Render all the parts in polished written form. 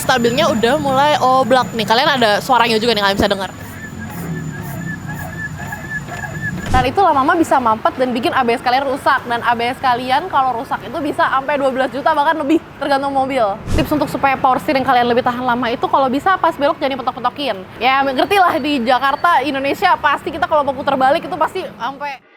stabilnya udah mulai oblak nih. Kalian ada suaranya juga nih, kalian bisa dengar. Dan itu lama-lama bisa mampet dan bikin ABS kalian rusak. Dan ABS kalian kalau rusak itu bisa sampai 12 juta bahkan lebih, tergantung mobil. Tips untuk supaya power steering kalian lebih tahan lama itu kalau bisa pas belok jangan dipetok-petokin. Ya ngerti lah, di Jakarta, Indonesia pasti kita kalau mau putar balik itu pasti sampai.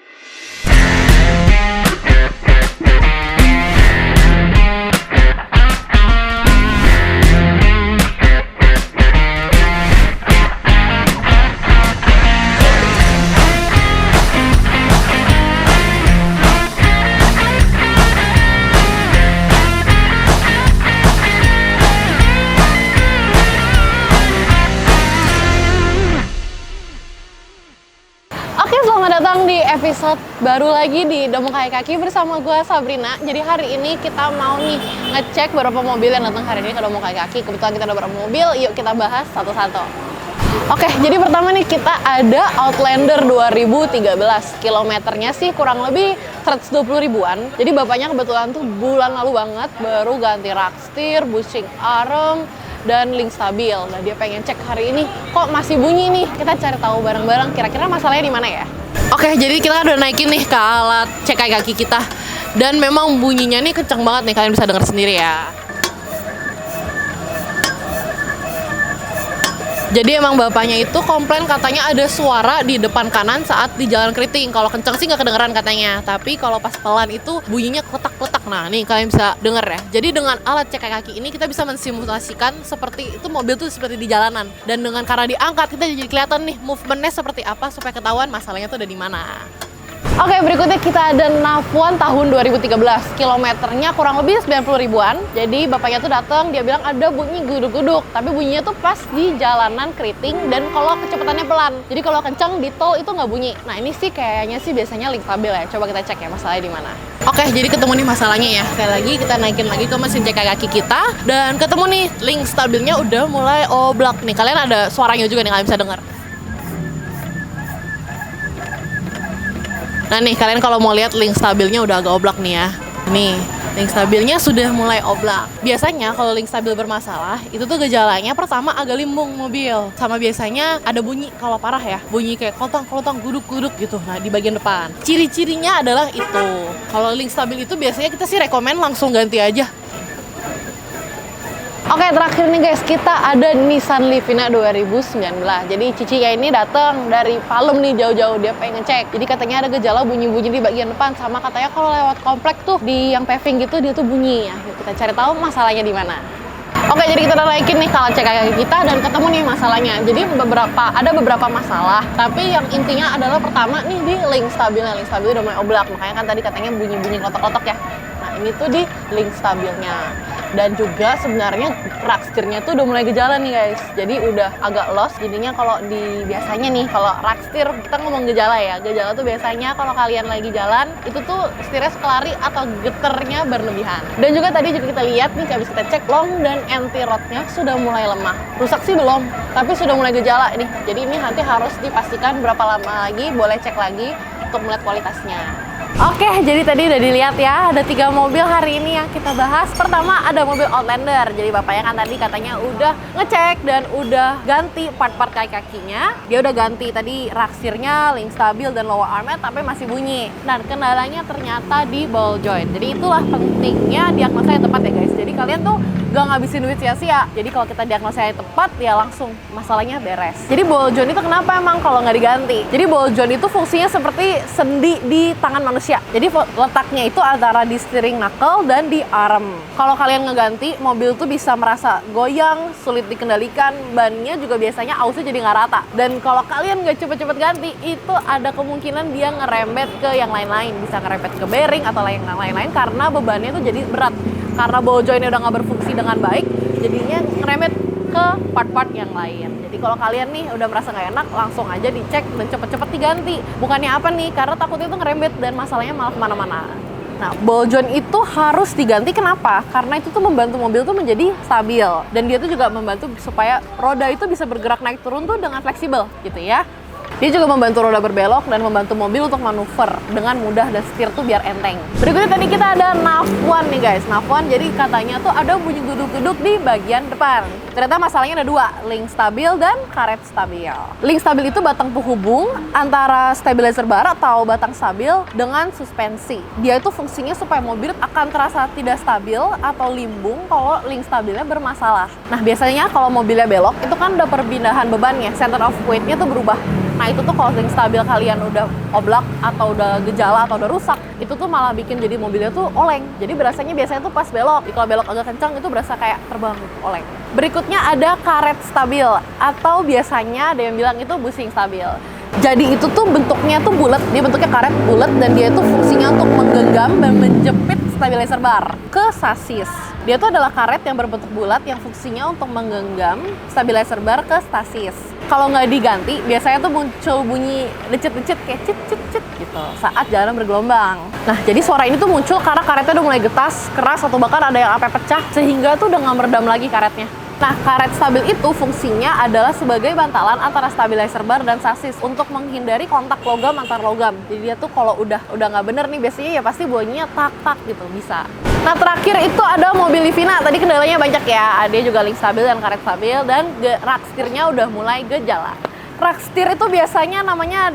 Selamat datang di episode baru lagi di Domo Kaki bersama gue Sabrina. Jadi hari ini kita mau nih ngecek beberapa mobil yang datang hari ini ke Domo Kaki. Kebetulan kita ada beberapa mobil, yuk kita bahas satu-satu. Oke, jadi pertama nih kita ada Outlander 2013. Kilometernya sih kurang lebih 120 ribuan. Jadi bapaknya kebetulan tuh bulan lalu banget baru ganti rak setir, bushing arm, dan link stabil. Nah, dia pengen cek hari ini kok masih bunyi nih. Kita cari tahu bareng-bareng kira-kira masalahnya di mana ya. Oke, jadi kita udah naikin nih ke alat cek kaki kita. Dan memang bunyinya nih kenceng banget nih, kalian bisa dengar sendiri ya. Jadi emang bapaknya itu komplain katanya ada suara di depan kanan saat di jalan keriting. Kalau kenceng sih nggak kedengeran katanya, tapi kalau pas pelan itu bunyinya kletak-kletak. Nah nih kalian bisa denger ya. Jadi dengan alat cek kaki ini kita bisa mensimulasikan seperti itu mobil tuh seperti di jalanan. Dan dengan karena diangkat kita jadi kelihatan nih movementnya seperti apa supaya ketahuan masalahnya tuh ada di mana. Oke, berikutnya kita ada Nafuan tahun 2013. Kilometernya kurang lebih 90 ribuan. Jadi bapaknya tuh datang, dia bilang ada bunyi guduk-guduk. Tapi bunyinya tuh pas di jalanan keriting dan kalau kecepatannya pelan. Jadi kalau kencang di tol itu nggak bunyi. Nah ini sih kayaknya sih biasanya link stabil ya. Coba kita cek ya masalahnya di mana. Oke, jadi ketemu nih masalahnya ya. Sekali lagi kita naikin lagi ke mesin cek kaki kita. Dan ketemu nih link stabilnya udah mulai oblak nih. Kalian ada suaranya juga nih, kalian bisa dengar. Nah nih, kalian kalau mau lihat link stabilnya udah agak oblak nih ya. Nih, link stabilnya sudah mulai oblak. Biasanya kalau link stabil bermasalah, itu tuh gejalanya pertama agak limbung mobil. Sama biasanya ada bunyi kalau parah ya. Bunyi kayak kelotong-kelotong, guduk-guduk gitu. Nah, di bagian depan. Ciri-cirinya adalah itu. Kalau link stabil itu biasanya kita sih rekomen langsung ganti aja. Oke, terakhir nih guys, kita ada Nissan Livina 2019. Jadi cicinya ini datang dari Palem nih jauh-jauh, dia pengen ngecek. Jadi katanya ada gejala bunyi-bunyi di bagian depan, sama katanya kalau lewat komplek tuh di yang paving gitu dia tuh bunyi ya. Kita cari tahu masalahnya di mana. Oke, jadi kita udah naikin nih kalau cek kaki kita dan ketemu nih masalahnya. Jadi ada beberapa masalah, tapi yang intinya adalah pertama nih di link stabilnya. Link stabil udah mulai oblak, makanya kan tadi katanya bunyi-bunyi kotak-kotak ya. Nah, ini tuh di link stabilnya. Dan juga sebenarnya rak setirnya tuh udah mulai gejala nih guys. Jadi udah agak lost. Jadinya kalau di biasanya nih kalau rak setir kita ngomong gejala ya. Gejala tuh biasanya kalau kalian lagi jalan itu tuh setirnya kelari atau geternya berlebihan. Dan juga tadi juga kita lihat nih habis kita cek long dan anti rodnya sudah mulai lemah. Rusak sih belum, tapi sudah mulai gejala nih. Jadi ini nanti harus dipastikan berapa lama lagi boleh cek lagi untuk melihat kualitasnya. Oke, jadi tadi udah dilihat ya, ada 3 mobil hari ini yang kita bahas. Pertama ada mobil Outlander. Jadi bapaknya kan tadi katanya udah ngecek dan udah ganti part-part kaki-kakinya. Dia udah ganti tadi rak setirnya, link stabil dan lower armnya, tapi masih bunyi. Dan kendalanya ternyata di ball joint. Jadi itulah pentingnya diagnosa yang tepat ya guys. Jadi kalian tuh gak ngabisin duit sia-sia. Jadi kalau kita diagnosa yang tepat ya langsung masalahnya beres. Jadi ball joint itu kenapa emang kalau nggak diganti? Jadi ball joint itu fungsinya seperti sendi di tangan manusia. Jadi letaknya itu antara di steering knuckle dan di arm. Kalau kalian ngeganti, mobil tuh bisa merasa goyang, sulit dikendalikan, bannya juga biasanya ausnya jadi nggak rata. Dan kalau kalian nggak cepet-cepet ganti, itu ada kemungkinan dia ngerembet ke yang lain-lain. Bisa ngerembet ke bearing atau yang lain-lain karena bebannya tuh jadi berat. Karena ball jointnya udah nggak berfungsi dengan baik, jadinya ngerembet ke part-part yang lain. Jadi kalau kalian nih udah merasa nggak enak, langsung aja dicek dan cepet-cepet diganti. Bukannya apa nih, karena takutnya itu ngerembet dan masalahnya malah kemana-mana. Nah, ball joint itu harus diganti, kenapa? Karena itu tuh membantu mobil tuh menjadi stabil. Dan dia tuh juga membantu supaya roda itu bisa bergerak naik turun tuh dengan fleksibel gitu ya. Dia juga membantu roda berbelok dan membantu mobil untuk manuver dengan mudah dan setir tuh biar enteng. Berikutnya tadi kita ada nav1 nih guys. nav1 jadi katanya tuh ada bunyi geduk-geduk di bagian depan. Ternyata masalahnya ada dua, link stabil dan karet stabil. Link stabil itu batang penghubung antara stabilizer bar atau batang stabil dengan suspensi. Dia itu fungsinya supaya mobil akan terasa tidak stabil atau limbung kalau link stabilnya bermasalah. Nah biasanya kalau mobilnya belok itu kan udah perpindahan bebannya, center of weight-nya tuh berubah. Nah itu tuh kalau link stabil kalian udah oblak atau udah gejala atau udah rusak, itu tuh malah bikin jadi mobilnya tuh oleng. Jadi berasanya biasanya tuh pas belok, kalau belok agak kencang itu berasa kayak terbang oleng. Berikutnya ada karet stabil atau biasanya ada yang bilang itu busing stabil. Jadi itu tuh bentuknya tuh bulat, dia bentuknya karet bulat dan dia itu fungsinya untuk menggenggam dan menjepit stabilizer bar ke sasis. Dia tuh adalah karet yang berbentuk bulat yang fungsinya untuk menggenggam stabilizer bar ke sasis. Kalau nggak diganti, biasanya tuh muncul bunyi decit-decit kayak cit-cit-cit gitu saat jalan bergelombang. Nah, jadi suara ini tuh muncul karena karetnya udah mulai getas, keras, atau bahkan ada yang sampai pecah sehingga tuh udah nggak meredam lagi karetnya. Nah, karet stabil itu fungsinya adalah sebagai bantalan antara stabilizer bar dan sasis untuk menghindari kontak logam antar logam. Jadi dia tuh kalau udah nggak bener nih biasanya ya pasti bunyinya tak-tak gitu bisa. Nah, terakhir itu ada mobil Livina. Tadi kendalanya banyak ya. Dia juga link stabil dan karet stabil dan rak setirnya udah mulai gejala. Rak setir itu biasanya namanya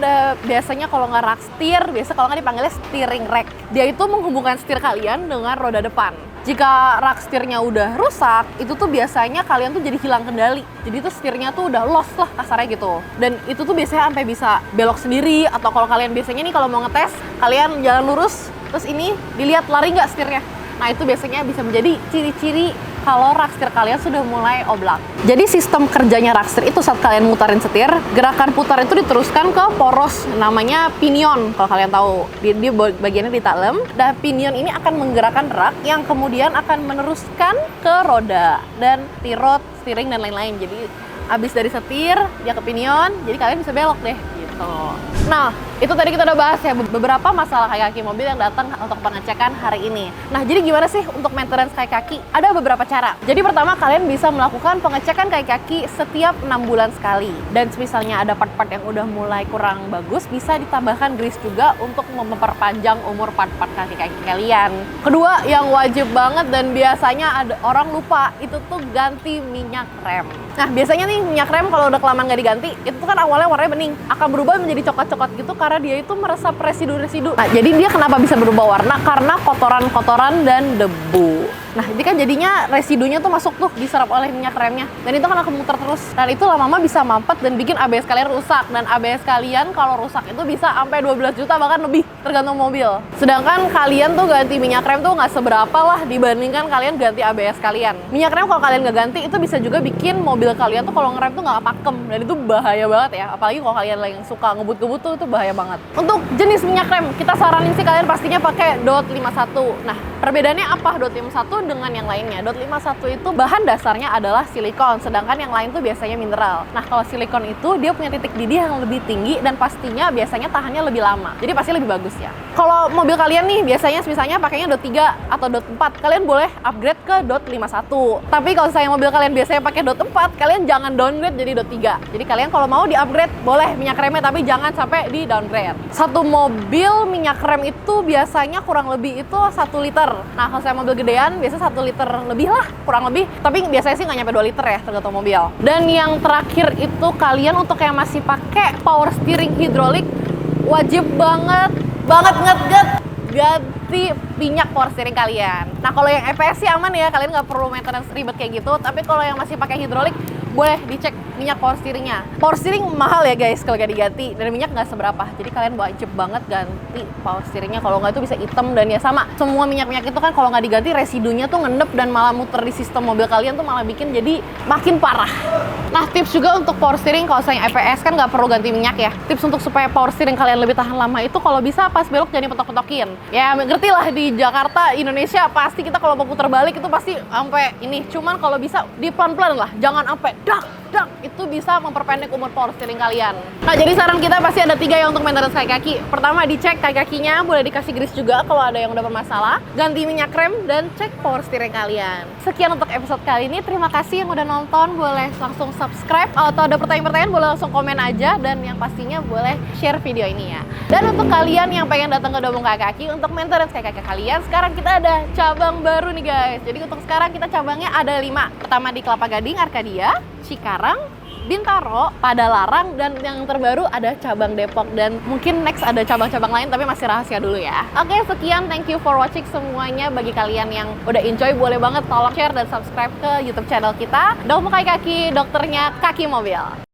kalau nggak rak setir, biasa kalau nggak dipanggilnya steering rack. Dia itu menghubungkan setir kalian dengan roda depan. Jika rak setirnya udah rusak, itu tuh biasanya kalian tuh jadi hilang kendali. Jadi tuh setirnya tuh udah lost lah kasarnya gitu. Dan itu tuh biasanya sampai bisa belok sendiri, atau kalau kalian biasanya nih kalau mau ngetes, kalian jalan lurus, terus ini dilihat lari nggak setirnya. Nah itu biasanya bisa menjadi ciri-ciri kalau rak setir kalian sudah mulai oblak. Jadi sistem kerjanya rak setir itu saat kalian mutarin setir, gerakan putar itu diteruskan ke poros namanya pinion. Kalau kalian tahu, dia bagiannya di talem. Dan pinion ini akan menggerakkan rak yang kemudian akan meneruskan ke roda dan tirot, steering dan lain-lain. Jadi abis dari setir dia ke pinion, jadi kalian bisa belok deh gitu. Nah, itu tadi kita udah bahas ya beberapa masalah kaki mobil yang datang untuk pengecekan hari ini. Nah, jadi gimana sih untuk maintenance kaki? Ada beberapa cara. Jadi pertama, kalian bisa melakukan pengecekan kaki setiap 6 bulan sekali. Dan misalnya ada part-part yang udah mulai kurang bagus, bisa ditambahkan grease juga untuk memperpanjang umur part-part kaki kalian. Kedua, yang wajib banget dan biasanya ada orang lupa, itu tuh ganti minyak rem. Nah, biasanya nih minyak rem kalau udah kelamaan nggak diganti, itu kan awalnya warnanya bening, akan berubah menjadi coklat-coklat gitu karena dia itu meresap residu-residu. Nah, jadi dia kenapa bisa berubah warna? Karena kotoran-kotoran dan debu. Nah, ini kan jadinya residunya tuh masuk tuh diserap oleh minyak remnya. Dan itu kan akan muter terus. Dan itu lama-lama bisa mampet dan bikin ABS kalian rusak. Dan ABS kalian kalau rusak itu bisa sampai 12 juta bahkan lebih tergantung mobil. Sedangkan kalian tuh ganti minyak rem tuh nggak seberapa lah dibandingkan kalian ganti ABS kalian. Minyak rem kalau kalian nggak ganti itu bisa juga bikin mobil kalian tuh kalau ngerem tuh nggak pakem. Dan itu bahaya banget ya. Apalagi kalau kalian yang suka ngebut-ngebut tuh itu bahaya banget. Untuk jenis minyak rem, kita saranin sih kalian pastinya pakai DOT 51. Nah, perbedaannya apa DOT 51 dengan yang lainnya? DOT 51 itu bahan dasarnya adalah silikon, sedangkan yang lain tuh biasanya mineral. Nah, kalau silikon itu dia punya titik didih yang lebih tinggi dan pastinya biasanya tahannya lebih lama. Jadi pasti lebih bagus ya. Kalau mobil kalian nih biasanya misalnya pakainya DOT 3 atau DOT 4, kalian boleh upgrade ke DOT 51. Tapi kalau saya mobil kalian biasanya pakai DOT 4, kalian jangan downgrade jadi DOT 3. Jadi kalian kalau mau di-upgrade boleh minyak remnya, tapi jangan sampai di downgrade. Satu mobil minyak rem itu biasanya kurang lebih itu 1 liter. Nah, kalau saya mobil gedean biasa 1 liter lebih lah, kurang lebih. Tapi biasanya sih nggak nyampe 2 liter ya, tergantung mobil. Dan yang terakhir itu kalian untuk yang masih pakai power steering hidrolik, wajib banget ganti minyak power steering kalian. Nah, kalau yang EPS sih aman ya, kalian nggak perlu maintenance ribet kayak gitu. Tapi kalau yang masih pakai hidrolik, boleh dicek minyak power steeringnya. Power steering mahal ya guys kalau nggak diganti, dan minyak nggak seberapa. Jadi kalian wajib banget ganti power steeringnya, kalau nggak itu bisa hitam. Dan ya sama, semua minyak-minyak itu kan kalau nggak diganti residunya tuh ngendep dan malah muter di sistem mobil kalian tuh malah bikin jadi makin parah. Nah, tips juga untuk power steering kalau saya EPS kan nggak perlu ganti minyak ya. Tips untuk supaya power steering kalian lebih tahan lama itu kalau bisa pas belok jangan dipetok-petokin. Ya ngerti lah di Jakarta, Indonesia pasti kita kalau mau putar balik itu pasti sampai ini. Cuman kalau bisa di pelan-pelan lah, jangan sampai dak itu bisa memperpendek umur power steering kalian. Nah, jadi saran kita pasti ada 3 ya untuk maintenance kaki. Pertama, dicek kaki-kakinya, boleh dikasih grease juga kalau ada yang udah bermasalah, ganti minyak rem, dan cek power steering kalian. Sekian untuk episode kali ini, terima kasih yang udah nonton, boleh langsung subscribe, atau ada pertanyaan-pertanyaan boleh langsung komen aja, dan yang pastinya boleh share video ini ya. Dan untuk kalian yang pengen datang ke Dobong Kaki untuk maintenance kaki kalian, sekarang kita ada cabang baru nih guys. Jadi untuk sekarang kita cabangnya ada 5. Pertama di Kelapa Gading, Arkadia, Cikarang, Bintaro, Padalarang, dan yang terbaru ada cabang Depok. Dan mungkin next ada cabang-cabang lain tapi masih rahasia dulu ya. Oke, sekian, thank you for watching semuanya. Bagi kalian yang udah enjoy, boleh banget tolong share dan subscribe ke YouTube channel kita Dobong Kaki, dokternya kaki mobil.